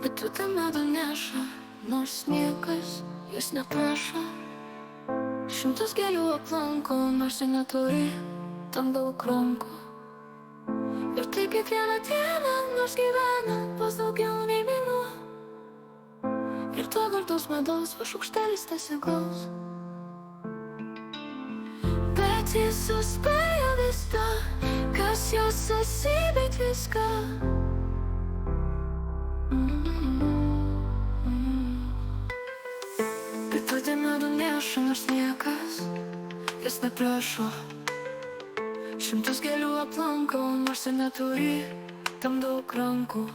Bet tu tą medų neša, nors niekas jis neprašo. Šimtus gėlių aplanko, nors ir neturi tam daug rankų. Ir tai kiekvieną dieną, nors gyvena vos daugiau nei mėnuo. Ir to gardaus medaus va šaukštelis tesigaus. Bet jis suspėjo viską, kas jos esybėt viską. Bet tu tą medų neša, nors niekas jis neprašo. Šimtus gėlių aplanko, nors ir neturi tam daug rankų.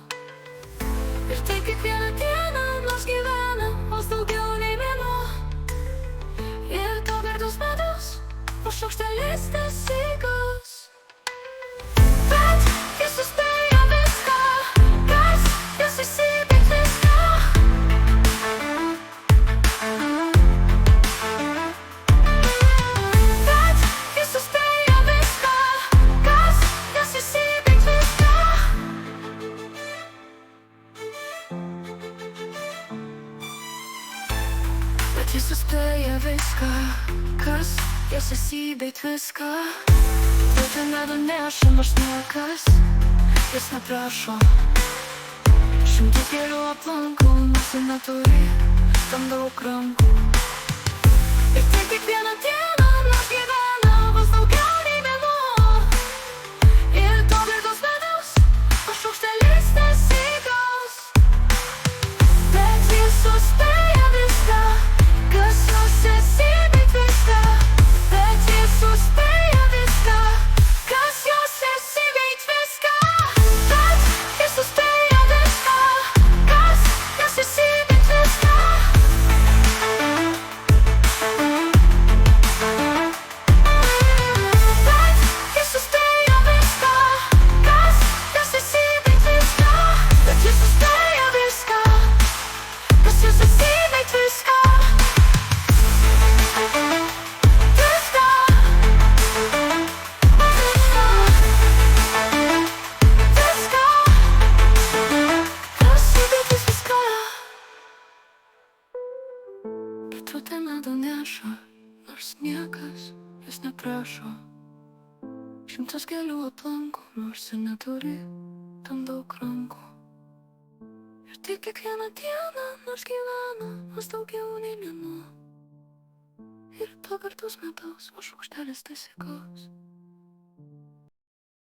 Ir tai kiekvieną dieną, nors gyvena vos daugiau nei mėnuo. Ir to gardaus medaus va šaukštelis tesigaus. Bet jis suspėjo viską, kas jos esybėt viską. Bet jis suspėjo viską, kas jos esybėt viską. Bet jis suspėjo viską, kas jos esybėt viską. Bet tą medų neša, nors niekas jis neprašo. Šimtus gėlių aplanko, nors ir neturi tam daug rankų. Ir tai kiekvieną dieną, nors gyvena vos daugiau nei mėnuo. Ir to gardaus medaus va šaukštelis tesigaus. Bet jis suspėjo viską, kas jos esybėt viską. Bet jis suspėjo viską, kas jos esybėt viską. Bet jis suspėjo viską, kas jos esybėt viską. Bet jis suspėjo viską, kas jos esybėt viską. Bet jis suspėjo viską, kas jos esybėt viską. Bet tu tą medų neša, nors niekas jis neprašo. Šimtus gėlių aplanko, nors ir neturi tam daug rankų. Ir tai kiekvieną dieną, nors gyvena vos daugiau nei mėnuo. Ir to gardaus medaus va šaukštelis tesigaus.